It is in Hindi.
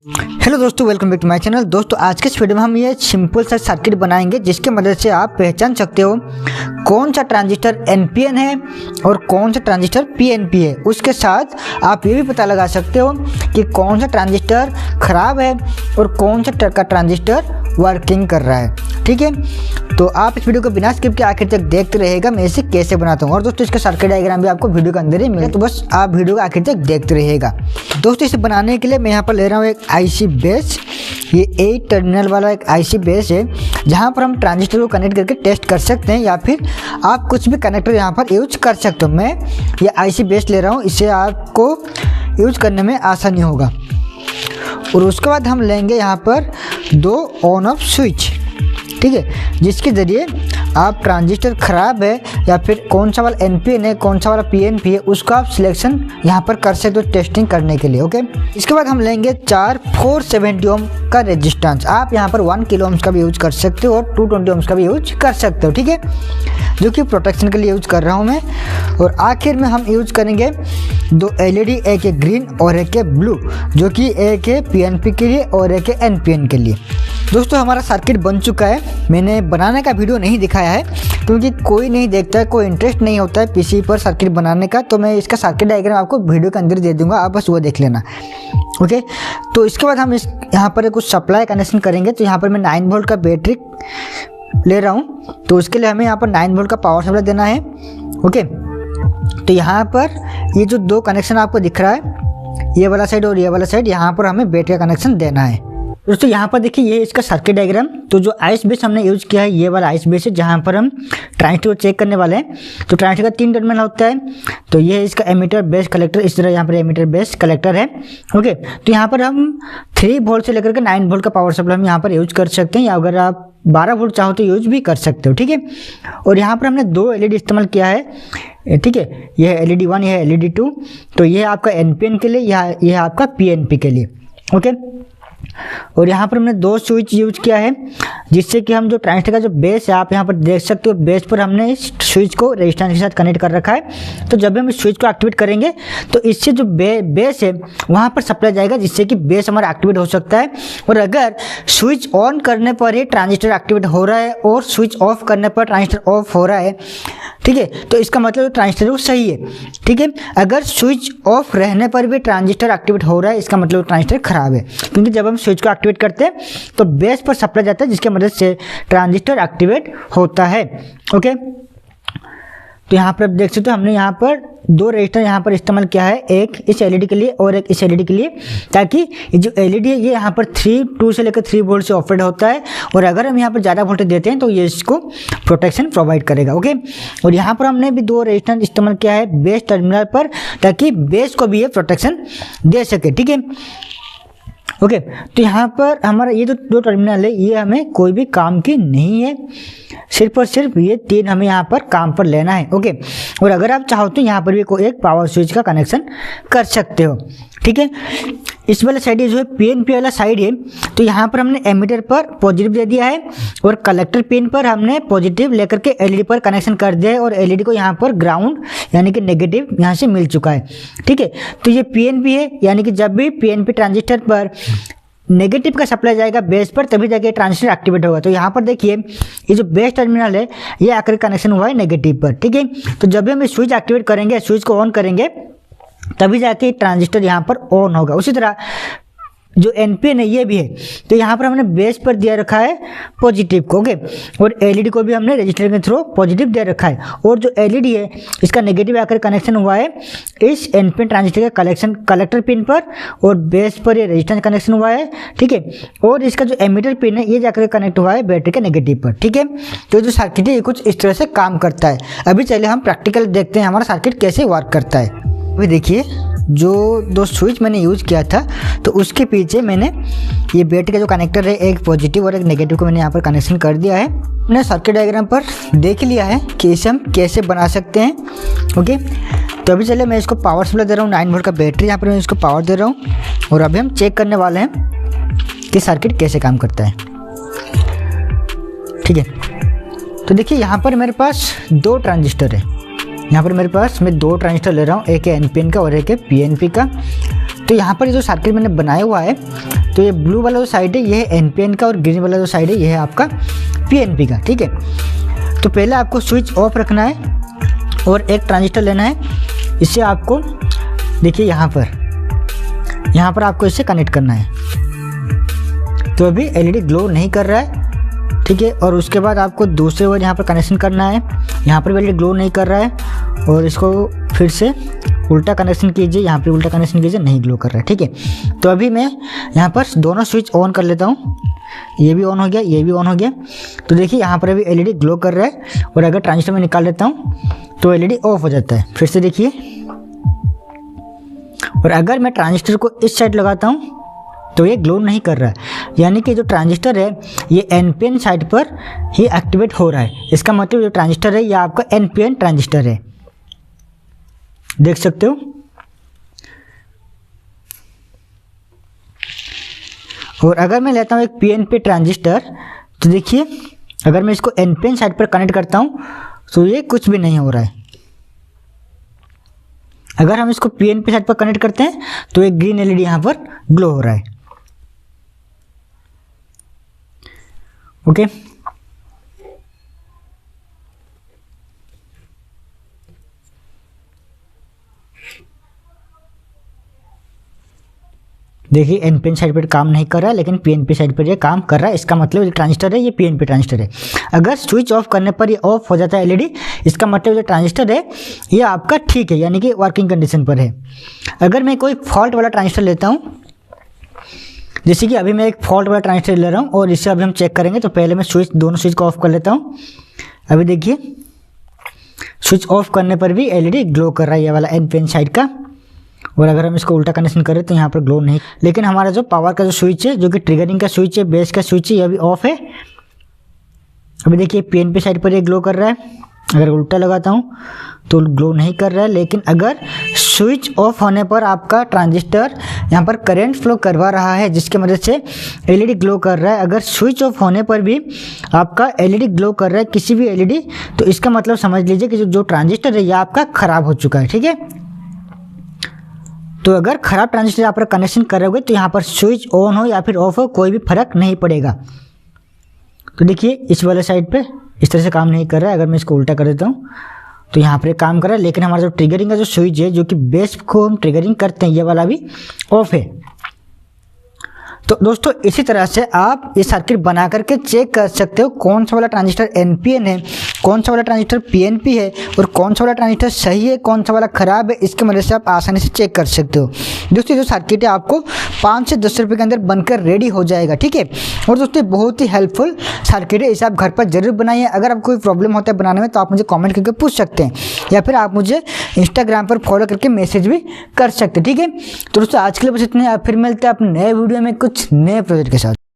हेलो दोस्तों, welcome back to my channel. दोस्तों आज के इस वीडियो में हम ये सिंपल सा सर्किट बनाएंगे जिसके मदद से आप पहचान सकते हो कौन सा ट्रांजिस्टर एनपीएन है और कौन सा ट्रांजिस्टर पीएनपी है। उसके साथ आप ये भी पता लगा सकते हो कि कौन सा ट्रांजिस्टर खराब है और कौन सा का ट्रांजिस्टर वर्किंग कर रहा है। ठीक है, तो आप इस वीडियो को बिना स्किप के आखिर तक देखते रहिएगा मैं इसे कैसे बनाता हूँ। और दोस्तों इसका सर्किट डायग्राम भी आपको वीडियो के अंदर ही मिलेगा, तो बस आप वीडियो को आखिर तक देखते रहिएगा। दोस्तों इसे बनाने के लिए मैं यहाँ पर ले रहा हूँ एक आईसी बेस। ये 8 टर्मिनल वाला एक आईसी बेस है जहाँ पर हम ट्रांजिस्टर को कनेक्ट करके टेस्ट कर सकते हैं, या फिर आप कुछ भी कनेक्टर यहाँ पर यूज कर सकते हो। मैं ये आईसी बेस ले रहा हूँ, इससे आपको यूज करने में आसानी होगा। और उसके बाद हम लेंगे यहाँ पर 2 ऑन ऑफ स्विच, ठीक है, जिसके ज़रिए आप ट्रांजिस्टर ख़राब है या फिर कौन सा वाला एनपीएन है कौन सा वाला पीएनपी है उसका आप सिलेक्शन यहाँ पर कर सकते हो टेस्टिंग करने के लिए। ओके, इसके बाद हम लेंगे 470 ओम का रेजिस्टेंस। आप यहाँ पर 1 किलो ओम्स का भी यूज कर सकते हो और 220 ओम्स का भी यूज कर सकते हो, ठीक है, जो कि प्रोटेक्शन के लिए यूज कर रहा हूँ मैं। और आखिर में हम यूज करेंगे 2 एलईडी, एक है ग्रीन और एक है ब्लू, जो कि एक है पीएनपी के लिए और एक है एनपीएन के लिए। दोस्तों हमारा सर्किट बन चुका है। मैंने बनाने का वीडियो नहीं दिखाया है क्योंकि कोई नहीं देखता है, कोई इंटरेस्ट नहीं होता है पीसी पर सर्किट बनाने का, तो मैं इसका सर्किट डायग्राम आपको वीडियो के अंदर दे दूंगा, आप बस वो देख लेना। ओके, तो इसके बाद हम यहाँ पर कुछ सप्लाई कनेक्शन करेंगे। तो यहाँ पर मैं 9 वोल्ट का बैटरी ले रहा हूँ, तो उसके लिए हमें यहाँ पर 9 वोल्ट का पावर सप्लाई देना है। ओके, तो यहाँ पर ये जो 2 कनेक्शन आपको दिख रहा है, ये वाला साइड और ये वाला साइड, यहाँ पर हमें बैटरी का कनेक्शन देना है। दोस्तों यहाँ पर देखिए ये इसका सर्किट डायग्राम। तो जो आइस बेस हमने यूज़ किया है ये वाला आइस बेस है जहाँ पर हम ट्रांजिस्टर को चेक करने वाले हैं। तो ट्रांजिस्टर का 3 टर्मिनल होता है, तो ये है इसका एमीटर बेस कलेक्टर। इस तरह यहाँ पर एमीटर बेस कलेक्टर है। ओके, तो यहाँ पर हम 3 वोल्ट से लेकर के 9 वोल्ट का पावर सप्लाई हम यहाँ पर यूज कर सकते हैं, या अगर आप 12 वोल्ट चाहो तो यूज भी कर सकते हो, ठीक है। और यहाँ पर हमने 2 एलईडी इस्तेमाल किया है, ठीक है, यह है एलईडी 1, यह है एलईडी 2। तो ये है आपका एनपीएन के लिए, यह है आपका पीएनपी के लिए। ओके, और यहाँ पर हमने 2 स्विच यूज किया है जिससे कि हम जो ट्रांजिस्टर का जो बेस है आप यहाँ पर देख सकते हो, बेस पर हमने इस स्विच को रेजिस्टेंस के साथ कनेक्ट कर रखा है। तो जब भी हम इस स्विच को एक्टिवेट करेंगे तो इससे जो बेस है वहाँ पर सप्लाई जाएगा, जिससे कि बेस हमारा एक्टिवेट हो सकता है। और अगर स्विच ऑन करने पर ही ट्रांजिस्टर एक्टिवेट हो रहा है और स्विच ऑफ करने पर ट्रांजिस्टर ऑफ हो रहा है, ठीक है, तो इसका मतलब ट्रांजिस्टर वो सही है, ठीक है। अगर स्विच ऑफ रहने पर भी ट्रांजिस्टर एक्टिवेट हो रहा है, इसका मतलब ट्रांजिस्टर खराब है, क्योंकि जब हम स्विच को एक्टिवेट करते हैं तो बेस पर सप्लाई जाता है जिसकी मदद से ट्रांजिस्टर एक्टिवेट होता है। ओके, तो यहाँ पर आप देख सकते हो हमने यहाँ पर 2 रजिस्टर यहाँ पर इस्तेमाल किया है, एक इस एलईडी के लिए और एक इस एलईडी के लिए, ताकि ये जो एलईडी है ये यहाँ पर 2 से लेकर 3 वोल्ट से ऑपरेट होता है। और अगर हम यहाँ पर ज़्यादा वोल्टेज देते हैं तो ये इसको प्रोटेक्शन प्रोवाइड करेगा। ओके, और यहाँ पर हमने भी 2 रजिस्टर इस्तेमाल किया है बेस टर्मिनल पर, ताकि बेस को भी ये प्रोटेक्शन दे सके, ठीक है। ओके, तो यहाँ पर हमारा ये जो 2 टर्मिनल है ये हमें कोई भी काम की नहीं है, सिर्फ और सिर्फ ये 3 हमें यहाँ पर काम पर लेना है। ओके, और अगर आप चाहो तो यहाँ पर भी कोई एक पावर स्विच का कनेक्शन कर सकते हो, ठीक है। इस वाला साइड जो है पीएनपी वाला साइड है, तो यहाँ पर हमने एमीटर पर पॉजिटिव दे दिया है और कलेक्टर पिन पर हमने पॉजिटिव लेकर के एलईडी पर कनेक्शन कर दिया है, और एलईडी को यहाँ पर ग्राउंड यानी कि नेगेटिव यहाँ से मिल चुका है, ठीक है। तो ये पीएनपी है, यानी कि जब भी पीएनपी ट्रांजिस्टर पर नेगेटिव का सप्लाई जाएगा बेस पर तभी जाके ट्रांजिस्टर एक्टिवेट होगा। तो यहाँ पर देखिए ये जो बेस टर्मिनल है ये आकर कनेक्शन हुआ है नेगेटिव पर, ठीक है। तो जब भी हम स्विच एक्टिवेट करेंगे, स्विच को ऑन करेंगे, तभी जाके ट्रांजिस्टर यहाँ पर ऑन होगा। उसी तरह जो एनपीएन है ये भी है, तो यहाँ पर हमने बेस पर दिया रखा है पॉजिटिव को, ओके, और एलईडी को भी हमने रजिस्टर के थ्रू पॉजिटिव दे रखा है। और जो एलईडी है इसका नेगेटिव आकर कनेक्शन हुआ है इस एनपीएन ट्रांजिस्टर के कलेक्टर पिन पर, और बेस पर ये रजिस्टेंस कनेक्शन हुआ है, ठीक है। और इसका जो एमीटर पिन है ये जाकर कनेक्ट हुआ है बैटरी के नेगेटिव पर, ठीक है। तो जो सर्किट है ये कुछ इस तरह से काम करता है। अभी चलिए हम प्रैक्टिकल देखते हैं हमारा सर्किट कैसे वर्क करता है। अभी देखिए जो 2 स्विच मैंने यूज़ किया था तो उसके पीछे मैंने ये बैटरी का जो कनेक्टर है एक पॉजिटिव और एक नेगेटिव को मैंने यहाँ पर कनेक्शन कर दिया है। मैंने सर्किट डायग्राम पर देख लिया है कि इसे हम कैसे बना सकते हैं। ओके, तो अभी चलिए मैं इसको पावर सप्लाई दे रहा हूँ, 9 वोल्ट का बैटरी यहाँ पर मैं इसको पावर दे रहा हूँ, और अभी हम चेक करने वाले हैं कि सर्किट कैसे काम करता है, ठीक है। तो देखिए यहाँ पर मेरे पास 2 ट्रांजिस्टर है, यहाँ पर मेरे पास मैं 2 ट्रांजिस्टर ले रहा हूँ, एक है एनपीएन का और एक है पीएनपी का। तो यहाँ पर जो सर्किट मैंने बनाया हुआ है, तो ये ब्लू वाला जो साइड है ये है NPN का और ग्रीन वाला जो साइड है ये है आपका PNP का। ठीक है, तो पहले आपको स्विच ऑफ रखना है और एक ट्रांजिस्टर लेना है। इसे आपको देखिए यहाँ पर आपको इसे कनेक्ट करना है। तो अभी LED ग्लो नहीं कर रहा है। ठीक है, और उसके बाद आपको दूसरे ओर यहाँ पर कनेक्शन करना है। यहाँ पर भी LED ग्लो नहीं कर रहा है, और इसको फिर से उल्टा कनेक्शन कीजिए। यहाँ पे उल्टा कनेक्शन कीजिए, नहीं ग्लो कर रहा है। ठीक है, तो अभी मैं यहाँ पर दोनों स्विच ऑन कर लेता हूँ। ये भी ऑन हो गया, ये भी ऑन हो गया। तो देखिए यहाँ पर अभी LED ग्लो कर रहा है, और अगर ट्रांजिस्टर में निकाल लेता हूँ तो LED ऑफ हो जाता है। फिर से देखिए, और अगर मैं ट्रांजिस्टर को इस साइड लगाता हूँ तो ये ग्लो नहीं कर रहा है, यानी कि जो ट्रांजिस्टर है ये NPN साइड पर ही एक्टिवेट हो रहा है। इसका मतलब जो ट्रांजिस्टर है ये आपका NPN ट्रांजिस्टर है, देख सकते हो। और अगर मैं लेता हूँ एक PNP ट्रांजिस्टर, तो देखिए अगर मैं इसको NPN साइड पर कनेक्ट करता हूँ तो ये कुछ भी नहीं हो रहा है। अगर हम इसको PNP साइड पर कनेक्ट करते हैं तो एक ग्रीन LED यहाँ पर ग्लो हो रहा है। ओके, देखिए NPN साइड पर काम नहीं कर रहा है, लेकिन PNP साइड पर ये काम कर रहा है। इसका मतलब जो ट्रांजिस्टर है ये PNP ट्रांजिस्टर है। अगर स्विच ऑफ करने पर ये ऑफ हो जाता है LED, इसका मतलब जो ट्रांजिस्टर है ये आपका ठीक है, यानी कि वर्किंग कंडीशन पर है। अगर मैं कोई फॉल्ट वाला ट्रांजिस्टर लेता हूँ, जैसे कि अभी मैं एक फॉल्ट वाला ट्रांजिस्टर ले रहा हूँ और इससे अभी हम चेक करेंगे, तो पहले मैं दोनों स्विच को ऑफ कर लेता हूँ। अभी देखिए स्विच ऑफ करने पर भी LED ग्लो कर रहा है, ये वाला NPN साइड का। और अगर हम इसको उल्टा कनेक्शन करें तो यहाँ पर ग्लो नहीं, लेकिन हमारा जो पावर का जो स्विच है, जो कि ट्रिगरिंग का स्विच है, बेस का स्विच है, ये अभी ऑफ है। अभी देखिए PNP साइड पर ये ग्लो कर रहा है। अगर उल्टा लगाता हूँ तो ग्लो नहीं कर रहा है, लेकिन अगर स्विच ऑफ होने पर आपका ट्रांजिस्टर यहाँ पर करंट फ्लो करवा रहा है, जिसकी मदद से LED ग्लो कर रहा है। अगर स्विच ऑफ होने पर भी आपका LED ग्लो कर रहा है, किसी भी LED, तो इसका मतलब समझ लीजिए कि जो ट्रांजिस्टर है ये आपका ख़राब हो चुका है। ठीक है, तो अगर ख़राब ट्रांजिस्टर यहाँ पर कनेक्शन करोगे तो यहाँ पर स्विच ऑन हो या फिर ऑफ हो कोई भी फर्क नहीं पड़ेगा। तो देखिए इस वाले साइड पे इस तरह से काम नहीं कर रहा है। अगर मैं इसको उल्टा कर देता हूँ तो यहाँ पर काम कर रहा है, लेकिन हमारा जो ट्रिगरिंग का जो स्विच है, जो कि बेस को हम ट्रिगरिंग करते हैं, ये वाला भी ऑफ है। तो दोस्तों इसी तरह से आप ये सर्किट बना करके चेक कर सकते हो कौन सा वाला ट्रांजिस्टर NPN है, कौन सा वाला ट्रांजिस्टर PNP है, और कौन सा वाला ट्रांजिस्टर सही है, कौन सा वाला ख़राब है। इसकी मदद से आप आसानी से चेक कर सकते हो। दोस्तों जो सर्किट है आपको 5 से 10 रुपये के अंदर बनकर रेडी हो जाएगा। ठीक है, और दोस्तों बहुत ही हेल्पफुल सर्किट है, इसे आप घर पर जरूर बनाइए। अगर आपको कोई प्रॉब्लम होता है बनाने में तो आप मुझे कॉमेंट करके पूछ सकते हैं, या फिर आप मुझे इंस्टाग्राम पर फॉलो करके मैसेज भी कर सकते हैं। ठीक है, तो दोस्तों आज के लिए बस इतने, फिर मिलते हैं अपने नए वीडियो में कुछ नए प्रोजेक्ट के साथ।